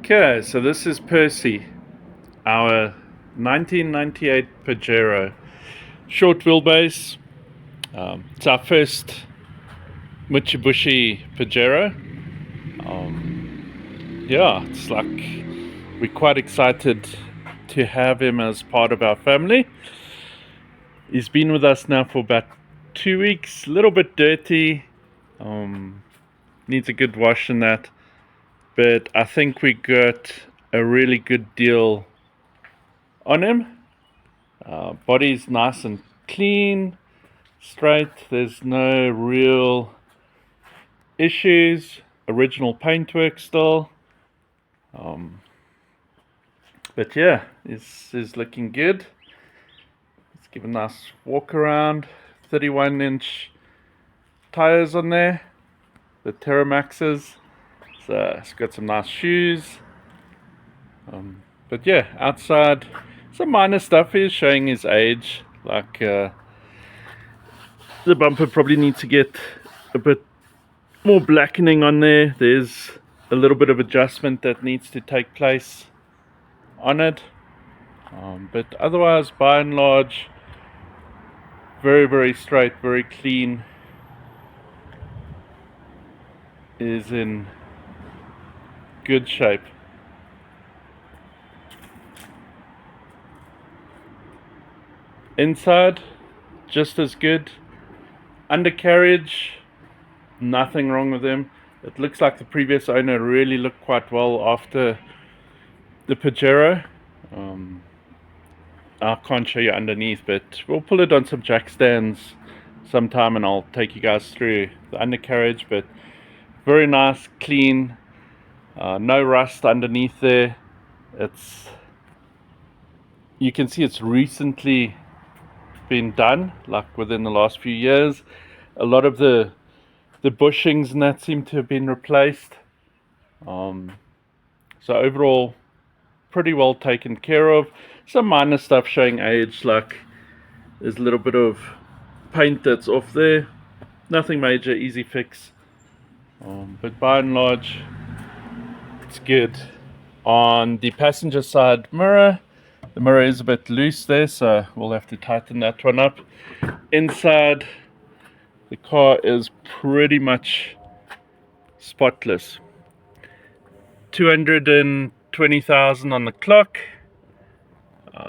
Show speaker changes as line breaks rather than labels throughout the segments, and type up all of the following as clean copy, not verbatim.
Okay, so this is Percy, our 1998 Pajero Short Wheelbase. It's our first Mitsubishi Pajero. Yeah, it's like we're quite excited to have him as part of our family. He's been with us now for about 2 weeks, a little bit dirty, needs a good wash and that, but I think we got a really good deal on him. Body's nice and clean, straight, there's no real issues, original paintwork still. But yeah, it's looking good. Let's give a nice walk around. 31-inch tires on there, the Terramaxes. So it's got some nice shoes. But yeah, outside, some minor stuff is showing his age. Like the bumper probably needs to get a bit more blackening on there. There's a little bit of adjustment that needs to take place on it. But otherwise, by and large, very, very straight, very clean. Is in good shape. Inside, just as good. Undercarriage, nothing wrong with him. It looks like the previous owner really looked quite well after the Pajero. I can't show you underneath, but we'll pull it on some jack stands sometime and I'll take you guys through the undercarriage. But very nice, clean, no rust underneath there. You can see it's recently been done, like within the last few years. A lot of the bushings and that seem to have been replaced. So overall, pretty well taken care of. Some minor stuff showing age, like there's a little bit of paint that's off there. Nothing major, easy fix. But by and large, it's good. On the passenger side mirror, the mirror is a bit loose there, so we'll have to tighten that one up. Inside, the car is pretty much spotless. 220,000 on the clock.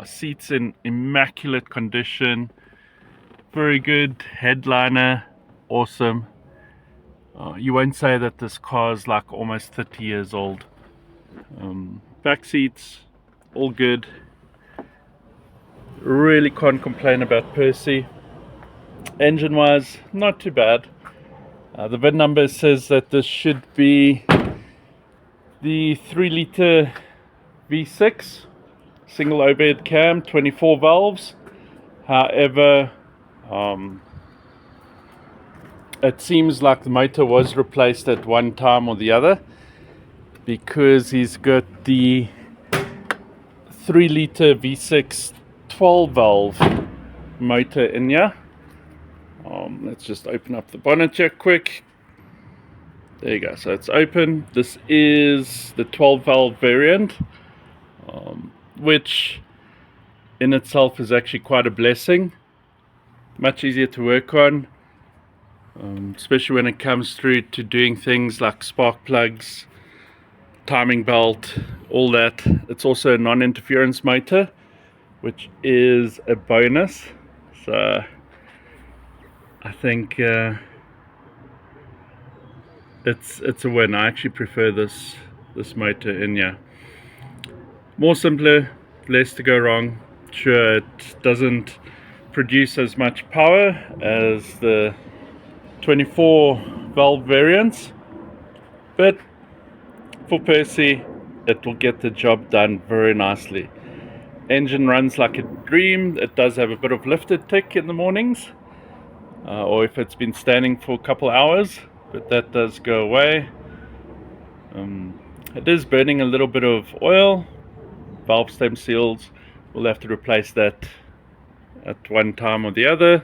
Seats in immaculate condition. Very good. Headliner, awesome. You won't say that this car is like almost 30 years old. Back seats, all good. Really can't complain about Percy. Engine wise, not too bad. The VIN number says that this should be the 3-liter V6, single overhead cam, 24 valves. However, it seems like the motor was replaced at one time or the other, because he's got the 3-liter V6 12 valve motor in here. Let's just open up the bonnet check quick. There you go, so it's open. This is the 12 valve variant, which in itself is actually quite a blessing. Much easier to work on, especially when it comes through to doing things like spark plugs, timing belt, all that. It's also a non-interference motor, which is a bonus. So I think it's a win. I actually prefer this motor in here. More simpler, less to go wrong. Sure, it doesn't produce as much power as the 24 valve variants, but for Percy, it will get the job done very nicely. Engine runs like a dream. It does have a bit of lifted tick in the mornings, or if it's been standing for a couple hours, but that does go away. It is burning a little bit of oil. Valve stem seals, we'll have to replace that at one time or the other.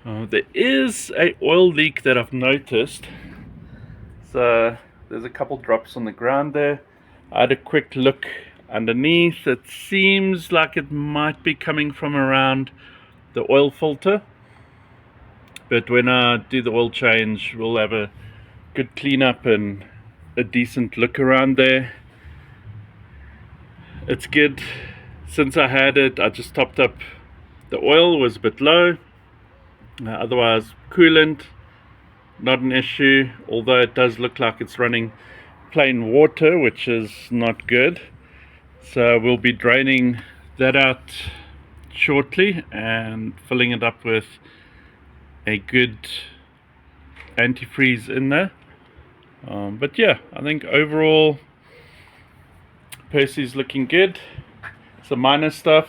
There is a oil leak that I've noticed. So there's a couple drops on the ground there. I had a quick look underneath. It seems like it might be coming from around the oil filter, but when I do the oil change, we'll have a good cleanup and a decent look around there. It's good. Since I had it, I just topped up. The oil was a bit low, otherwise coolant not an issue, although it does look like it's running plain water, which is not good. So we'll be draining that out shortly and filling it up with a good antifreeze in there. But yeah, I think overall Percy's looking good. Some minor stuff.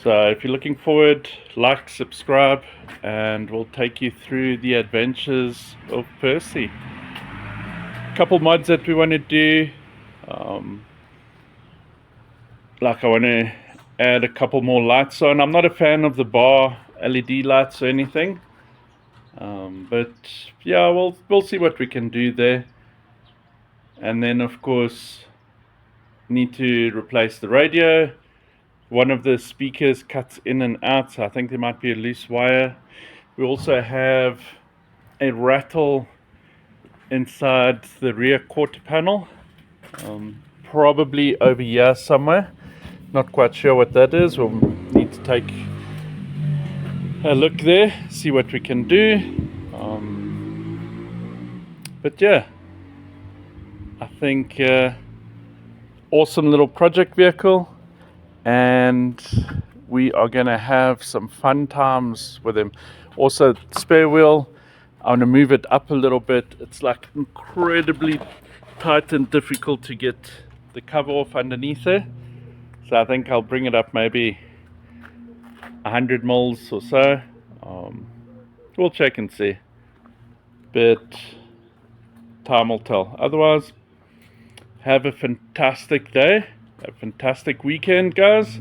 So if you're looking forward, like, subscribe, and we'll take you through the adventures of Percy. A couple mods that we want to do. Like I want to add a couple more lights on. I'm not a fan of the bar LED lights or anything. But yeah, we'll see what we can do there. And then of course need to replace the radio. One of the speakers cuts in and out, so I think there might be a loose wire. We also have a rattle inside the rear quarter panel, probably over here somewhere. Not quite sure what that is. We'll need to take a look there, see what we can do. But yeah, I think awesome little project vehicle. And we are going to have some fun times with him. Also, spare wheel, I want to move it up a little bit. It's like incredibly tight and difficult to get the cover off underneath there. So I think I'll bring it up maybe 100 mils or so. We'll check and see. But time will tell. Otherwise, have a fantastic day. A fantastic weekend, guys,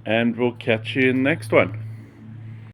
and we'll catch you in the next one.